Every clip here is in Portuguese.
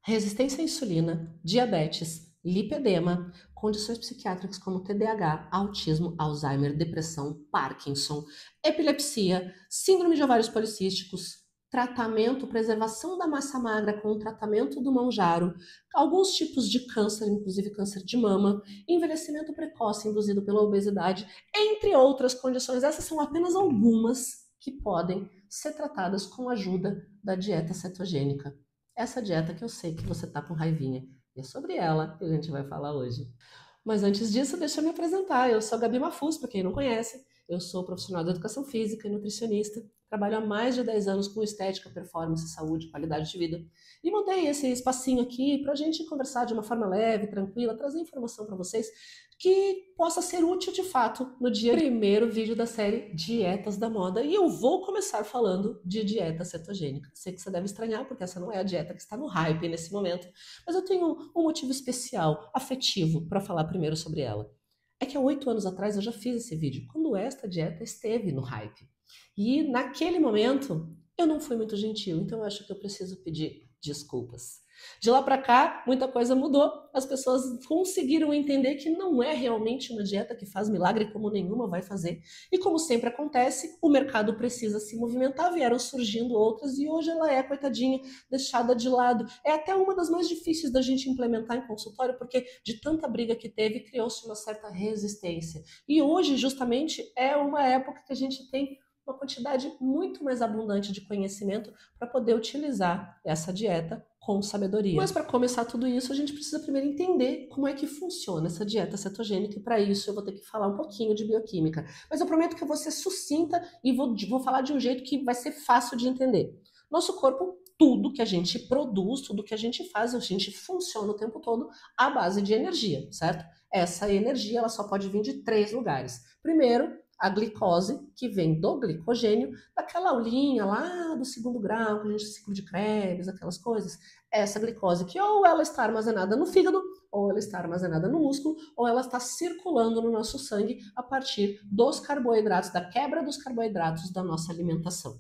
resistência à insulina, diabetes, lipedema, condições psiquiátricas como TDAH, autismo, Alzheimer, depressão, Parkinson, epilepsia, síndrome de ovários policísticos, tratamento, preservação da massa magra com o tratamento do Mounjaro, alguns tipos de câncer, inclusive câncer de mama, envelhecimento precoce induzido pela obesidade, entre outras condições. Essas são apenas algumas que podem ser tratadas com a ajuda da dieta cetogênica. Essa dieta que eu sei que você tá com raivinha. E é sobre ela que a gente vai falar hoje. Mas antes disso, deixa eu me apresentar. Eu sou a Gabi Mafuz, para quem não conhece. Eu sou profissional de educação física e nutricionista. Trabalho há mais de 10 anos com estética, performance, saúde, qualidade de vida. E montei esse espacinho aqui para a gente conversar de uma forma leve, tranquila, trazer informação para vocês que possa ser útil de fato no dia. Primeiro vídeo da série Dietas da Moda. E eu vou começar falando de dieta cetogênica. Sei que você deve estranhar, porque essa não é a dieta que está no hype nesse momento. Mas eu tenho um motivo especial, afetivo, para falar primeiro sobre ela. É que há 8 anos atrás eu já fiz esse vídeo, quando esta dieta esteve no hype. E naquele momento eu não fui muito gentil, então eu acho que eu preciso pedir desculpas. De lá para cá, muita coisa mudou. As pessoas conseguiram entender que não é realmente uma dieta que faz milagre como nenhuma vai fazer. E como sempre acontece, o mercado precisa se movimentar, vieram surgindo outras e hoje ela é, coitadinha, deixada de lado. É até uma das mais difíceis da gente implementar em consultório, porque de tanta briga que teve, criou-se uma certa resistência. E hoje, justamente, é uma época que a gente tem uma quantidade muito mais abundante de conhecimento para poder utilizar essa dieta com sabedoria. Mas para começar tudo isso, a gente precisa primeiro entender como é que funciona essa dieta cetogênica e para isso eu vou ter que falar um pouquinho de bioquímica. Mas eu prometo que eu vou ser sucinta e vou falar de um jeito que vai ser fácil de entender. Nosso corpo, tudo que a gente produz, tudo que a gente faz, a gente funciona o tempo todo à base de energia, certo? Essa energia ela só pode vir de 3 lugares. Primeiro, a glicose, que vem do glicogênio, daquela aulinha lá do 2º grau, que a gente ciclo de Krebs, aquelas coisas. Essa glicose que ou ela está armazenada no fígado, ou ela está armazenada no músculo, ou ela está circulando no nosso sangue a partir dos carboidratos, da quebra dos carboidratos da nossa alimentação.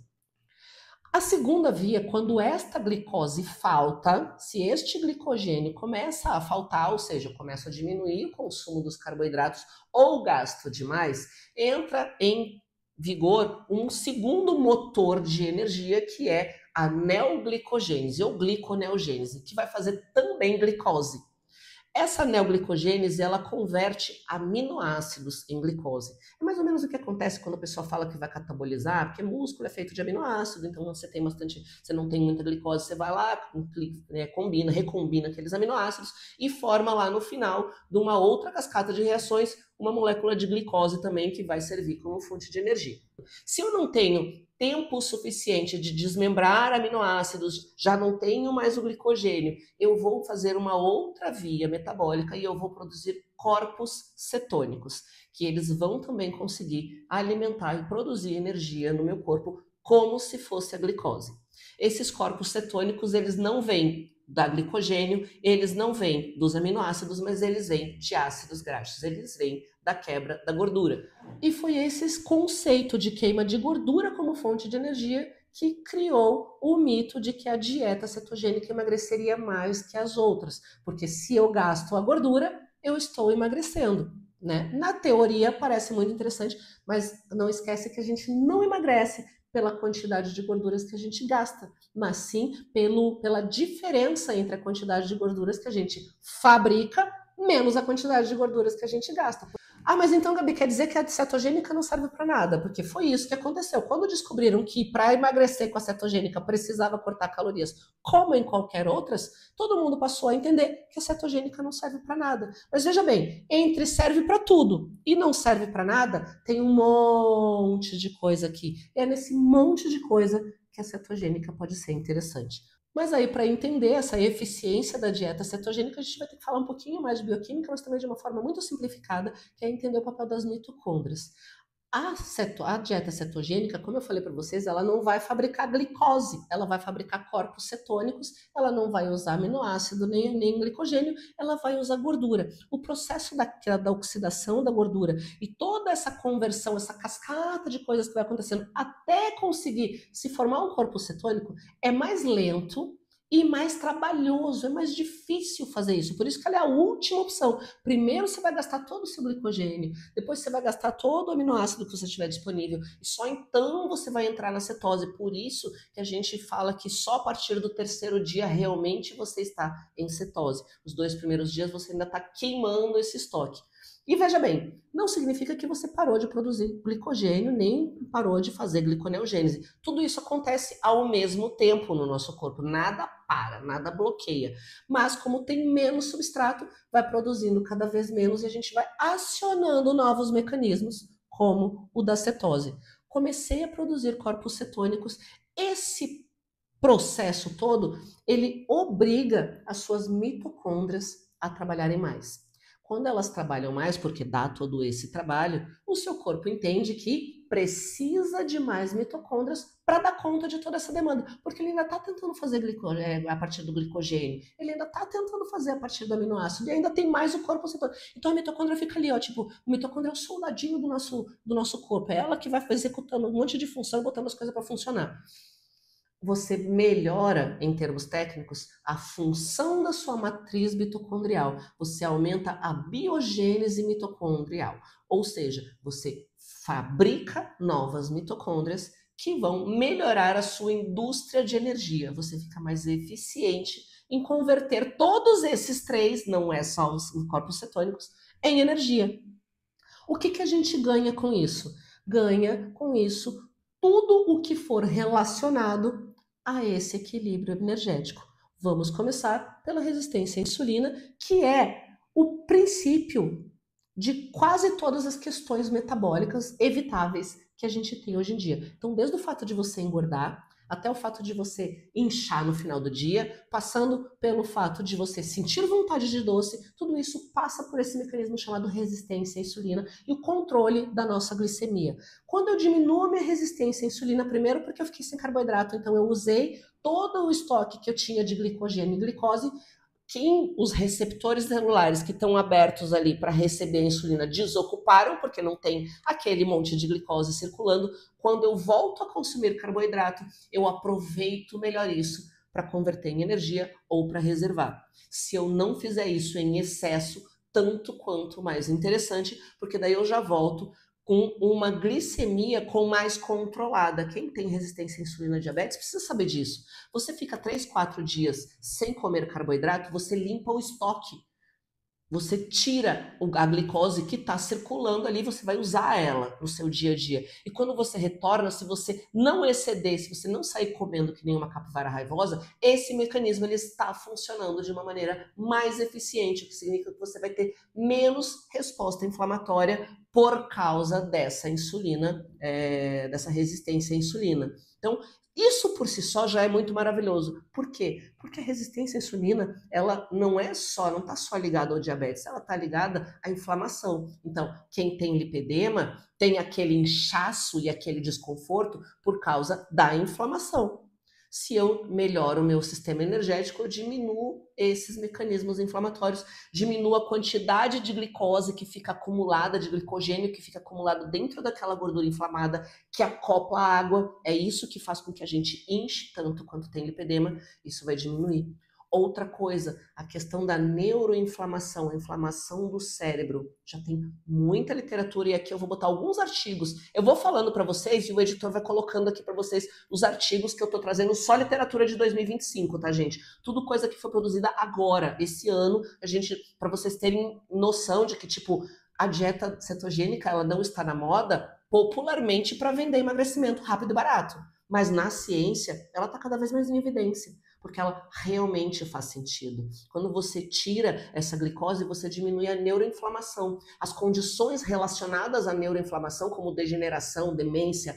A segunda via, quando esta glicose falta, se este glicogênio começa a faltar, ou seja, começa a diminuir o consumo dos carboidratos ou gasto demais, entra em vigor um segundo motor de energia que é a neoglicogênese ou gliconeogênese, que vai fazer também glicose. Essa neoglicogênese, ela converte aminoácidos em glicose. É mais ou menos o que acontece quando a pessoa fala que vai catabolizar, porque músculo é feito de aminoácido, então você tem bastante, você não tem muita glicose, você vai lá, combina, recombina aqueles aminoácidos e forma lá no final de uma outra cascata de reações uma molécula de glicose também que vai servir como fonte de energia. Se eu não tenho tempo suficiente de desmembrar aminoácidos, já não tenho mais o glicogênio, eu vou fazer uma outra via metabólica e eu vou produzir corpos cetônicos, que eles vão também conseguir alimentar e produzir energia no meu corpo como se fosse a glicose. Esses corpos cetônicos, eles não vêm da glicogênio, eles não vêm dos aminoácidos, mas eles vêm de ácidos graxos, eles vêm da quebra da gordura. E foi esse conceito de queima de gordura como fonte de energia que criou o mito de que a dieta cetogênica emagreceria mais que as outras, porque se eu gasto a gordura, eu estou emagrecendo, né? Na teoria parece muito interessante, mas não esquece que a gente não emagrece pela quantidade de gorduras que a gente gasta, mas sim pela diferença entre a quantidade de gorduras que a gente fabrica menos a quantidade de gorduras que a gente gasta. Ah, mas então, Gabi, quer dizer que a cetogênica não serve para nada? Porque foi isso que aconteceu. Quando descobriram que para emagrecer com a cetogênica precisava cortar calorias, como em qualquer outras, todo mundo passou a entender que a cetogênica não serve para nada. Mas veja bem, entre serve para tudo e não serve para nada, tem um monte de coisa aqui. É nesse monte de coisa que a cetogênica pode ser interessante. Mas aí, para entender essa eficiência da dieta cetogênica, a gente vai ter que falar um pouquinho mais de bioquímica, mas também de uma forma muito simplificada, que é entender o papel das mitocôndrias. A dieta cetogênica, como eu falei para vocês, ela não vai fabricar glicose, ela vai fabricar corpos cetônicos, ela não vai usar aminoácido nem glicogênio, ela vai usar gordura. O processo da oxidação da gordura e toda essa conversão, essa cascata de coisas que vai acontecendo até conseguir se formar um corpo cetônico é mais lento e mais trabalhoso, é mais difícil fazer isso. Por isso que ela é a última opção. Primeiro você vai gastar todo o seu glicogênio, depois você vai gastar todo o aminoácido que você tiver disponível, e só então você vai entrar na cetose. Por isso que a gente fala que só a partir do terceiro dia realmente você está em cetose. Os 2 primeiros dias você ainda está queimando esse estoque. E veja bem, não significa que você parou de produzir glicogênio, nem parou de fazer gliconeogênese. Tudo isso acontece ao mesmo tempo no nosso corpo. Nada para, nada bloqueia. Mas como tem menos substrato, vai produzindo cada vez menos e a gente vai acionando novos mecanismos, como o da cetose. Comecei a produzir corpos cetônicos. Esse processo todo, ele obriga as suas mitocôndrias a trabalharem mais. Quando elas trabalham mais, porque dá todo esse trabalho, o seu corpo entende que precisa de mais mitocôndrias para dar conta de toda essa demanda, porque ele ainda está tentando fazer a partir do glicogênio, ele ainda está tentando fazer a partir do aminoácido, e ainda tem mais o corpo cetônico. Então a mitocôndria fica ali, ó, tipo, o mitocôndria é o soldadinho do nosso corpo, é ela que vai executando um monte de função, botando as coisas para funcionar. Você melhora, em termos técnicos, a função da sua matriz mitocondrial. Você aumenta a biogênese mitocondrial. Ou seja, você fabrica novas mitocôndrias que vão melhorar a sua indústria de energia. Você fica mais eficiente em converter todos esses três, não é só os corpos cetônicos, em energia. O que a gente ganha com isso? Ganha com isso tudo o que for relacionado a esse equilíbrio energético. Vamos começar pela resistência à insulina, que é o princípio de quase todas as questões metabólicas evitáveis que a gente tem hoje em dia. Então, desde o fato de você engordar, até o fato de você inchar no final do dia, passando pelo fato de você sentir vontade de doce, tudo isso passa por esse mecanismo chamado resistência à insulina e o controle da nossa glicemia. Quando eu diminuo a minha resistência à insulina, primeiro porque eu fiquei sem carboidrato, então eu usei todo o estoque que eu tinha de glicogênio e glicose, os receptores celulares que estão abertos ali para receber a insulina desocuparam, porque não tem aquele monte de glicose circulando. Quando eu volto a consumir carboidrato, eu aproveito melhor isso para converter em energia ou para reservar. Se eu não fizer isso em excesso, tanto quanto mais interessante, porque daí eu já volto com uma glicemia mais controlada. Quem tem resistência à insulina diabetes precisa saber disso. Você fica 3, 4 dias sem comer carboidrato, você limpa o estoque. Você tira a glicose que está circulando ali, você vai usar ela no seu dia a dia. E quando você retorna, se você não exceder, se você não sair comendo que nem uma capivara raivosa, esse mecanismo ele está funcionando de uma maneira mais eficiente, o que significa que você vai ter menos resposta inflamatória por causa dessa insulina, dessa resistência à insulina. Então, isso por si só já é muito maravilhoso. Por quê? Porque a resistência à insulina, ela não está só ligada ao diabetes, ela está ligada à inflamação. Então, quem tem lipedema tem aquele inchaço e aquele desconforto por causa da inflamação. Se eu melhoro o meu sistema energético, eu diminuo esses mecanismos inflamatórios, diminuo a quantidade de glicose que fica acumulada, de glicogênio que fica acumulado dentro daquela gordura inflamada, que acopla a água. É isso que faz com que a gente inche tanto quanto tem lipedema. Isso vai diminuir. Outra coisa, a questão da neuroinflamação, a inflamação do cérebro. Já tem muita literatura e aqui eu vou botar alguns artigos. Eu vou falando para vocês e o editor vai colocando aqui para vocês os artigos que eu tô trazendo, só literatura de 2025, tá, gente? Tudo coisa que foi produzida agora, esse ano, para vocês terem noção de que, tipo, a dieta cetogênica, ela não está na moda popularmente para vender emagrecimento rápido e barato. Mas na ciência, ela está cada vez mais em evidência, porque ela realmente faz sentido. Quando você tira essa glicose, você diminui a neuroinflamação. As condições relacionadas à neuroinflamação, como degeneração, demência,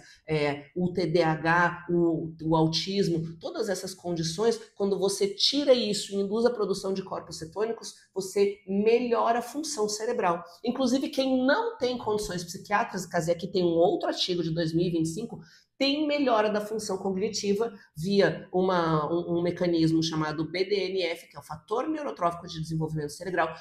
o TDAH, o autismo, todas essas condições, quando você tira isso e induz a produção de corpos cetônicos, você melhora a função cerebral. Inclusive, quem não tem condições psiquiátricas, e aqui tem um outro artigo de 2025, tem melhora da função cognitiva via um mecanismo chamado BDNF, que é o fator neurotrófico de desenvolvimento cerebral.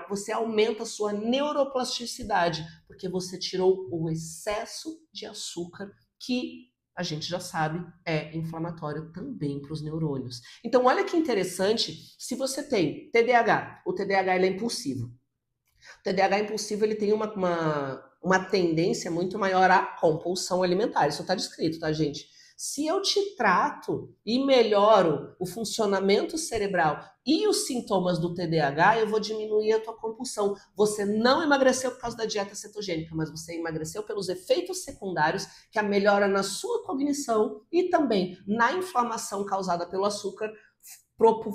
Você aumenta a sua neuroplasticidade, porque você tirou o excesso de açúcar que a gente já sabe, é inflamatório também para os neurônios. Então, olha que interessante, se você tem TDAH, o TDAH ele é impulsivo. O TDAH impulsivo ele tem uma tendência muito maior à compulsão alimentar. Isso está descrito, tá, gente? Se eu te trato e melhoro o funcionamento cerebral e os sintomas do TDAH, eu vou diminuir a tua compulsão. Você não emagreceu por causa da dieta cetogênica, mas você emagreceu pelos efeitos secundários, que é a melhora na sua cognição e também na inflamação causada pelo açúcar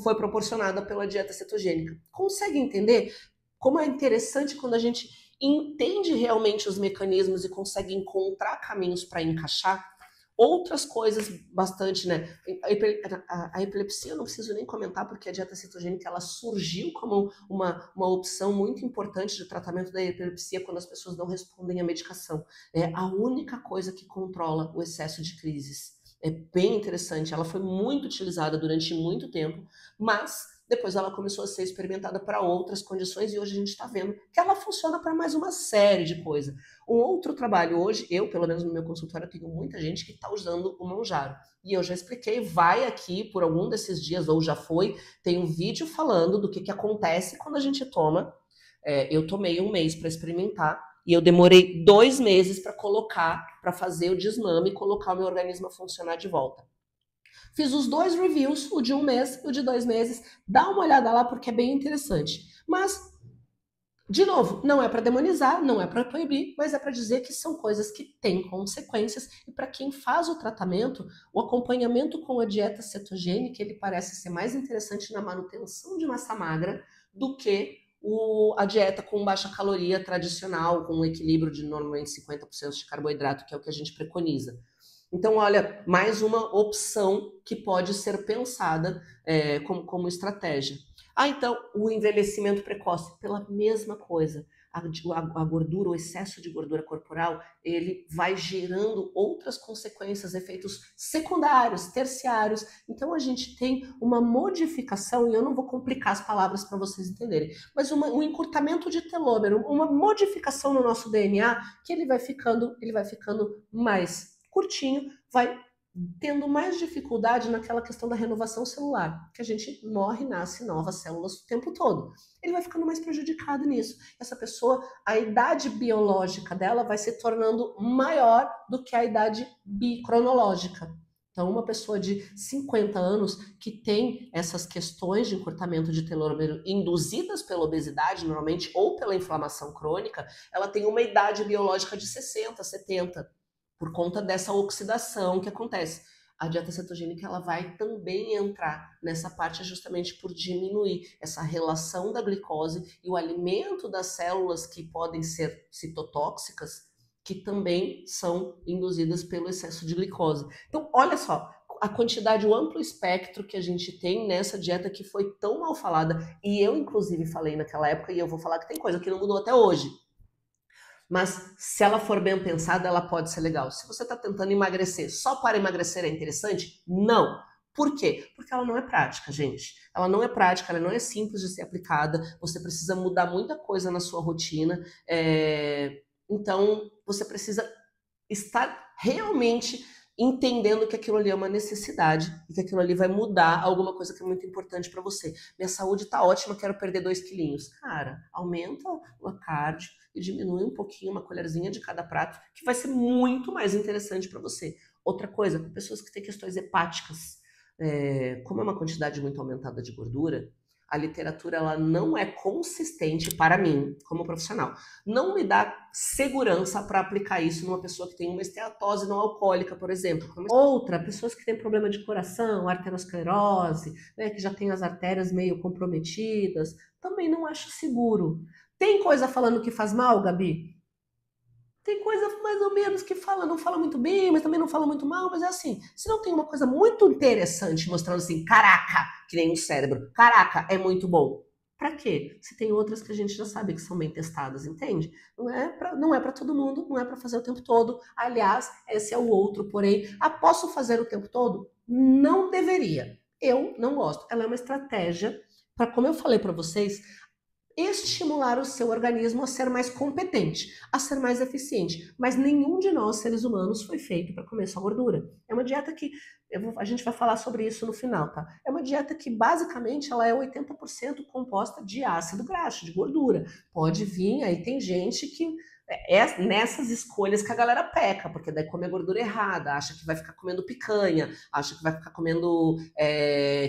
foi proporcionada pela dieta cetogênica. Consegue entender como é interessante quando a gente entende realmente os mecanismos e consegue encontrar caminhos para encaixar? Outras coisas bastante, né? A epilepsia eu não preciso nem comentar, porque a dieta cetogênica ela surgiu como uma opção muito importante de tratamento da epilepsia quando as pessoas não respondem à medicação. É a única coisa que controla o excesso de crises. É bem interessante, ela foi muito utilizada durante muito tempo, mas depois ela começou a ser experimentada para outras condições e hoje a gente está vendo que ela funciona para mais uma série de coisas. Um outro trabalho hoje, eu, pelo menos no meu consultório, tenho muita gente que está usando o Mounjaro. E eu já expliquei, vai aqui por algum desses dias, ou já foi, tem um vídeo falando do que acontece quando a gente toma. Eu tomei 1 mês para experimentar e eu demorei 2 meses para colocar, para fazer o desmame e colocar o meu organismo a funcionar de volta. Fiz os 2 reviews, o de 1 mês e o de 2 meses. Dá uma olhada lá porque é bem interessante. Mas, de novo, não é para demonizar, não é para proibir, mas é para dizer que são coisas que têm consequências e para quem faz o tratamento, o acompanhamento com a dieta cetogênica, ele parece ser mais interessante na manutenção de massa magra do que a dieta com baixa caloria tradicional, com um equilíbrio de normalmente 50% de carboidrato, que é o que a gente preconiza. Então, olha, mais uma opção que pode ser pensada como estratégia. Então, o envelhecimento precoce, pela mesma coisa. A gordura, o excesso de gordura corporal, ele vai gerando outras consequências, efeitos secundários, terciários. Então, a gente tem uma modificação, e eu não vou complicar as palavras para vocês entenderem, mas um encurtamento de telômero, uma modificação no nosso DNA, que ele vai ficando mais curtinho, vai tendo mais dificuldade naquela questão da renovação celular, que a gente morre e nasce novas células o tempo todo. Ele vai ficando mais prejudicado nisso. Essa pessoa, a idade biológica dela vai se tornando maior do que a idade bicronológica. Então, uma pessoa de 50 anos que tem essas questões de encurtamento de telômero induzidas pela obesidade, normalmente, ou pela inflamação crônica, ela tem uma idade biológica de 60, 70. Por conta dessa oxidação que acontece. A dieta cetogênica ela vai também entrar nessa parte justamente por diminuir essa relação da glicose e o alimento das células que podem ser citotóxicas, que também são induzidas pelo excesso de glicose. Então, olha só, a quantidade, o amplo espectro que a gente tem nessa dieta que foi tão mal falada, e eu inclusive falei naquela época, e eu vou falar que tem coisa que não mudou até hoje. Mas se ela for bem pensada, ela pode ser legal. Se você está tentando emagrecer só para emagrecer é interessante? Não. Por quê? Porque ela não é prática, gente. Ela não é prática, ela não é simples de ser aplicada. Você precisa mudar muita coisa na sua rotina. Então, você precisa estar realmente entendendo que aquilo ali é uma necessidade e que aquilo ali vai mudar alguma coisa que é muito importante para você. Minha saúde tá ótima, quero perder 2 quilinhos. Cara, aumenta o cardio e diminui um pouquinho, uma colherzinha de cada prato, que vai ser muito mais interessante para você. Outra coisa, pessoas que têm questões hepáticas, como é uma quantidade muito aumentada de gordura, a literatura ela não é consistente para mim, como profissional. Não me dá segurança para aplicar isso numa pessoa que tem uma esteatose não alcoólica, por exemplo. Outra, pessoas que têm problema de coração, arteriosclerose, né, que já tem as artérias meio comprometidas, também não acho seguro. Tem coisa falando que faz mal, Gabi? Tem coisa mais ou menos que fala, não fala muito bem, mas também não fala muito mal, mas é assim, se não tem uma coisa muito interessante mostrando assim, caraca, que nem o cérebro, caraca, é muito bom. Pra quê? Se tem outras que a gente já sabe que são bem testadas, entende? Não é pra todo mundo, não é pra fazer o tempo todo. Aliás, esse é o outro, porém, posso fazer o tempo todo? Não deveria. Eu não gosto. Ela é uma estratégia para, como eu falei pra vocês, estimular o seu organismo a ser mais competente, a ser mais eficiente. Mas nenhum de nós, seres humanos, foi feito para comer só gordura. É uma dieta que, a gente vai falar sobre isso no final, tá? É uma dieta que, basicamente, ela é 80% composta de ácido graxo, de gordura. Pode vir, aí tem gente que é nessas escolhas que a galera peca, porque daí come a gordura errada, acha que vai ficar comendo picanha, acha que vai ficar comendo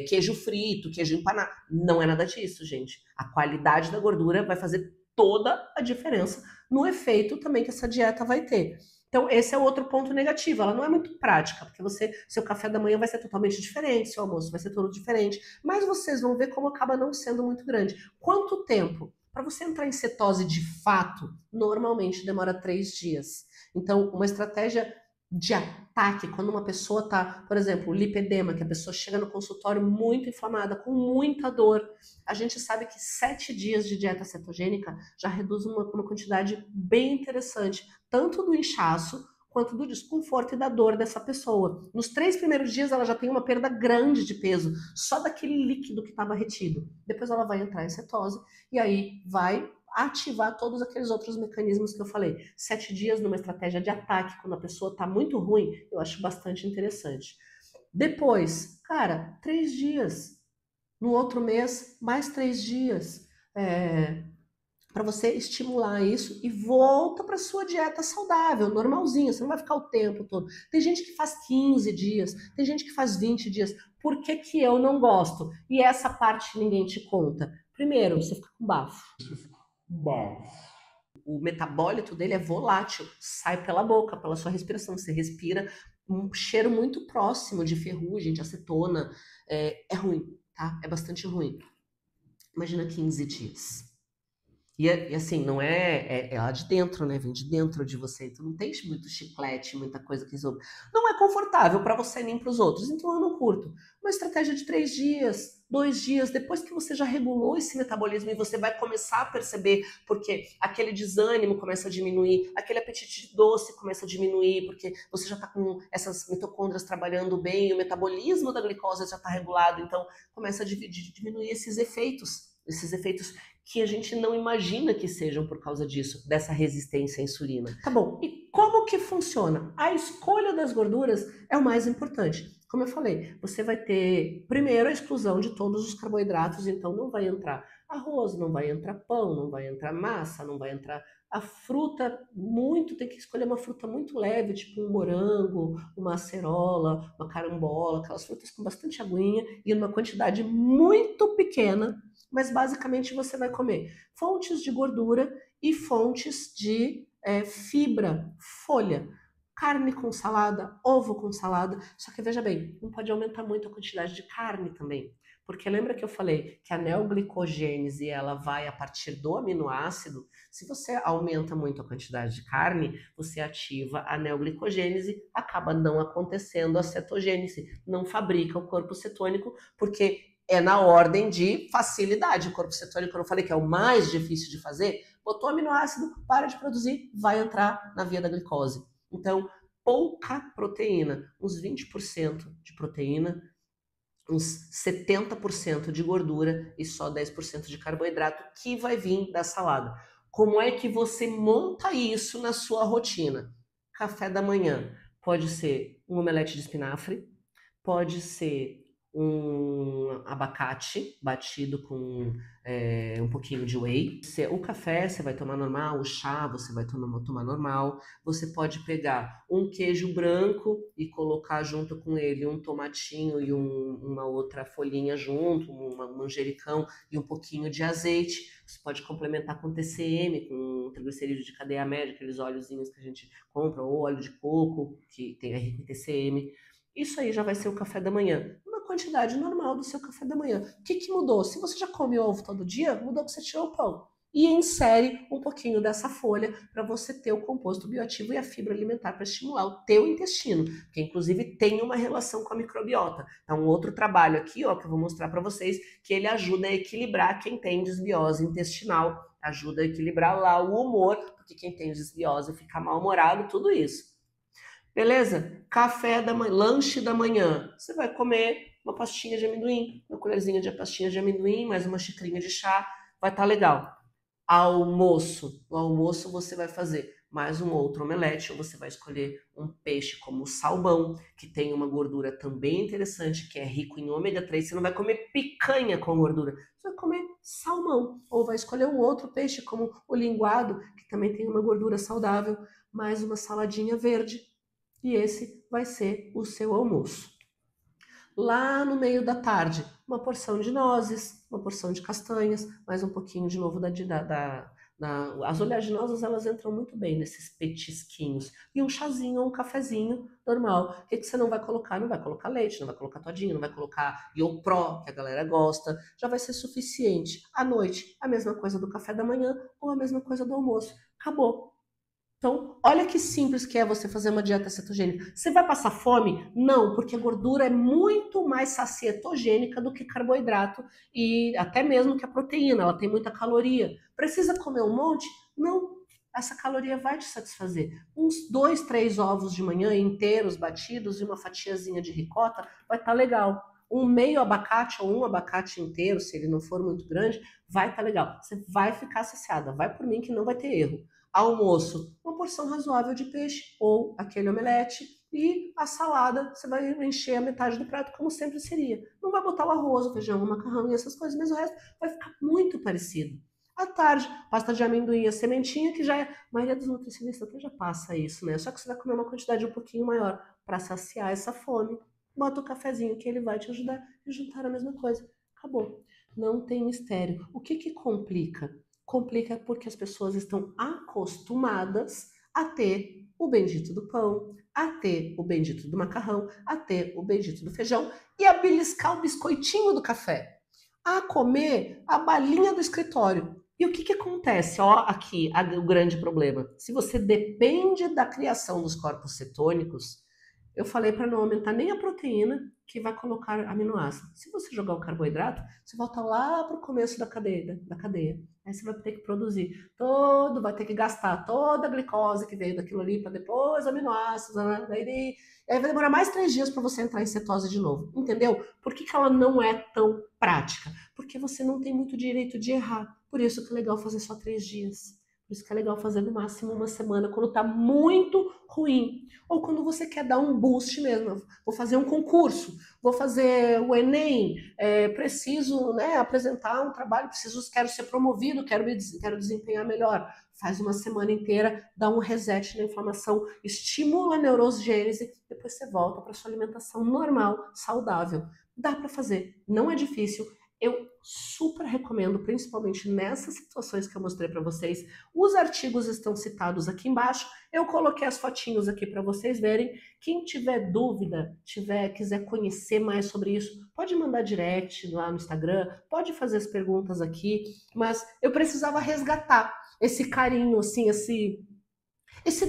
queijo frito, queijo empanado. Não é nada disso, gente. A qualidade da gordura vai fazer toda a diferença no efeito também que essa dieta vai ter. Então, esse é outro ponto negativo. Ela não é muito prática, porque seu café da manhã vai ser totalmente diferente, seu almoço vai ser todo diferente, mas vocês vão ver como acaba não sendo muito grande. Quanto tempo? Para você entrar em cetose de fato, normalmente demora 3 dias. Então, uma estratégia de ataque, quando uma pessoa está, por exemplo, lipedema, que a pessoa chega no consultório muito inflamada, com muita dor, a gente sabe que 7 dias de dieta cetogênica já reduz uma quantidade bem interessante, tanto do inchaço quanto do desconforto e da dor dessa pessoa. Nos 3 primeiros dias ela já tem uma perda grande de peso, só daquele líquido que estava retido. Depois ela vai entrar em cetose e aí vai ativar todos aqueles outros mecanismos que eu falei. 7 dias numa estratégia de ataque, quando a pessoa está muito ruim, eu acho bastante interessante. Depois, cara, 3 dias. No outro mês, mais 3 dias. Para você estimular isso e volta para sua dieta saudável, normalzinha, você não vai ficar o tempo todo. Tem gente que faz 15 dias, tem gente que faz 20 dias. Por que que eu não gosto? E essa parte ninguém te conta. Primeiro, você fica com bafo. O metabólito dele é volátil, sai pela boca, pela sua respiração. Você respira um cheiro muito próximo de ferrugem, de acetona. É ruim, tá? É bastante ruim. Imagina 15 dias. E assim, não é lá de dentro, né? Vem de dentro de você. Então não tem muito chiclete, muita coisa que resolve. Não é confortável para você nem para os outros. Então eu não curto. Uma estratégia de 3 dias, 2 dias, depois que você já regulou esse metabolismo e você vai começar a perceber, porque aquele desânimo começa a diminuir, aquele apetite de doce começa a diminuir, porque você já está com essas mitocôndrias trabalhando bem, o metabolismo da glicose já está regulado, então começa a diminuir esses efeitos que a gente não imagina que sejam por causa disso, dessa resistência à insulina. Tá bom, e como que funciona? A escolha das gorduras é o mais importante. Como eu falei, você vai ter, primeiro, a exclusão de todos os carboidratos, então não vai entrar arroz, não vai entrar pão, não vai entrar massa, não vai entrar a fruta tem que escolher uma fruta muito leve, tipo um morango, uma acerola, uma carambola, aquelas frutas com bastante aguinha e uma quantidade muito pequena, mas basicamente você vai comer fontes de gordura e fontes de fibra, folha, carne com salada, ovo com salada. Só que veja bem, não pode aumentar muito a quantidade de carne também. Porque lembra que eu falei que a neoglicogênese ela vai a partir do aminoácido? Se você aumenta muito a quantidade de carne, você ativa a neoglicogênese, acaba não acontecendo a cetogênese, não fabrica o corpo cetônico, porque é na ordem de facilidade. O corpo cetônico, eu não falei que é o mais difícil de fazer, botou aminoácido, para de produzir, vai entrar na via da glicose. Então, pouca proteína, uns 20% de proteína, uns 70% de gordura e só 10% de carboidrato que vai vir da salada. Como é que você monta isso na sua rotina? Café da manhã pode ser um omelete de espinafre, pode ser um abacate batido com um pouquinho de whey. O café você vai tomar normal, o chá você vai tomar normal. Você pode pegar um queijo branco e colocar junto com ele um tomatinho e uma outra folhinha junto, um manjericão e um pouquinho de azeite. Você pode complementar com TCM, com triglicerídeo de cadeia média, aqueles óleozinhos que a gente compra, ou óleo de coco, que tem rico em TCM. Isso aí já vai ser o café da manhã. Uma quantidade normal do seu café da manhã. O que que mudou? Se você já come ovo todo dia, mudou que você tirou o pão. E insere um pouquinho dessa folha para você ter o composto bioativo e a fibra alimentar para estimular o teu intestino, que inclusive tem uma relação com a microbiota. Então, um outro trabalho aqui, ó, que eu vou mostrar para vocês, que ele ajuda a equilibrar quem tem desbiose intestinal, ajuda a equilibrar lá o humor, porque quem tem desbiose fica mal-humorado, tudo isso. Beleza? Café da manhã, lanche da manhã. Você vai comer uma pastinha de amendoim, uma colherzinha de pastinha de amendoim, mais uma xicrinha de chá, vai estar legal. Almoço. No almoço você vai fazer mais um outro omelete, ou você vai escolher um peixe como o salmão, que tem uma gordura também interessante, que é rico em ômega 3. Você não vai comer picanha com gordura, você vai comer salmão. Ou vai escolher um outro peixe como o linguado, que também tem uma gordura saudável, mais uma saladinha verde. E esse vai ser o seu almoço. Lá no meio da tarde, uma porção de nozes, uma porção de castanhas, mais um pouquinho de novo as oleaginosas, elas entram muito bem nesses petisquinhos. E um chazinho ou um cafezinho normal. O que você não vai colocar? Não vai colocar leite, não vai colocar todinho, não vai colocar Iopró, que a galera gosta. Já vai ser suficiente. À noite, a mesma coisa do café da manhã ou a mesma coisa do almoço. Acabou. Então, olha que simples que é você fazer uma dieta cetogênica. Você vai passar fome? Não, porque a gordura é muito mais sacietogênica do que carboidrato e até mesmo que a proteína, ela tem muita caloria. Precisa comer um monte? Não, essa caloria vai te satisfazer. Uns 2, 3 ovos de manhã inteiros, batidos, e uma fatiazinha de ricota, vai estar legal. Um meio abacate ou um abacate inteiro, se ele não for muito grande, vai estar legal. Você vai ficar saciada. Vai por mim que não vai ter erro. Almoço, uma porção razoável de peixe ou aquele omelete, e a salada você vai encher a metade do prato como sempre seria. Não vai botar o arroz, o feijão, o macarrão e essas coisas, mas o resto vai ficar muito parecido. À tarde, pasta de amendoim, a sementinha, que já é... A maioria dos nutricionistas até já passa isso, né? Só que você vai comer uma quantidade um pouquinho maior para saciar essa fome. Bota o cafezinho que ele vai te ajudar e juntar a mesma coisa. Acabou. Não tem mistério. O que complica? Complica porque as pessoas estão acostumadas a ter o bendito do pão, a ter o bendito do macarrão, a ter o bendito do feijão e a beliscar o biscoitinho do café, a comer a balinha do escritório. E o que acontece? Ó, aqui o grande problema. Se você depende da criação dos corpos cetônicos, eu falei para não aumentar nem a proteína, que vai colocar aminoácido. Se você jogar o carboidrato, você volta lá para o começo da cadeia. Aí você vai ter que produzir vai ter que gastar toda a glicose que veio daquilo ali para depois aminoácidos, né? Aí vai demorar mais 3 dias para você entrar em cetose de novo. Entendeu? Por que ela não é tão prática? Porque você não tem muito direito de errar. Por isso que é legal fazer só 3 dias. Por isso que é legal fazer no máximo uma semana, quando tá muito ruim. Ou quando você quer dar um boost mesmo. Vou fazer um concurso, vou fazer o Enem, preciso, né, apresentar um trabalho, quero ser promovido, quero desempenhar melhor. Faz uma semana inteira, dá um reset na inflamação, estimula a neurogênese, depois você volta para sua alimentação normal, saudável. Dá para fazer, não é difícil. Eu super recomendo, principalmente nessas situações que eu mostrei para vocês. Os artigos estão citados aqui embaixo. Eu coloquei as fotinhos aqui para vocês verem. Quem tiver dúvida, quiser conhecer mais sobre isso, pode mandar direct lá no Instagram, pode fazer as perguntas aqui. Mas eu precisava resgatar esse carinho, assim, esse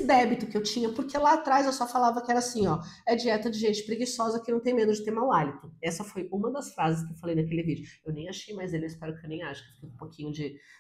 débito que eu tinha, porque lá atrás eu só falava que era assim, ó, é dieta de gente preguiçosa que não tem medo de ter mau hálito. Essa foi uma das frases que eu falei naquele vídeo. Eu nem achei mais ele, eu espero que eu nem ache, que eu fiquei com um pouquinho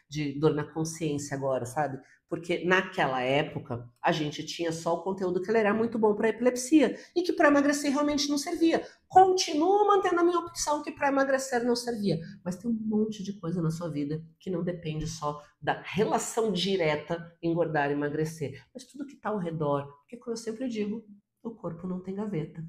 de dor na consciência agora, sabe? Porque naquela época a gente tinha só o conteúdo que ele era muito bom para epilepsia e que para emagrecer realmente não servia. Continuo mantendo a minha opção que para emagrecer não servia, mas tem um monte de coisa na sua vida que não depende só da relação direta engordar e emagrecer, mas tudo que está ao redor, porque como eu sempre digo, o corpo não tem gaveta.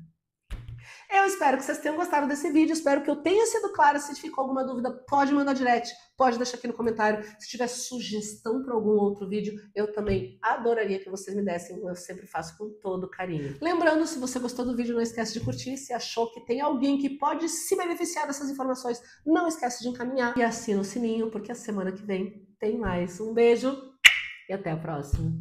Eu espero que vocês tenham gostado desse vídeo, espero que eu tenha sido clara. Se ficou alguma dúvida, pode mandar direct, pode deixar aqui no comentário. Se tiver sugestão para algum outro vídeo, eu também adoraria que vocês me dessem, eu sempre faço com todo carinho. Lembrando, se você gostou do vídeo, não esquece de curtir. Se achou que tem alguém que pode se beneficiar dessas informações, não esquece de encaminhar e assina o sininho, porque a semana que vem tem mais. Um beijo e até a próxima.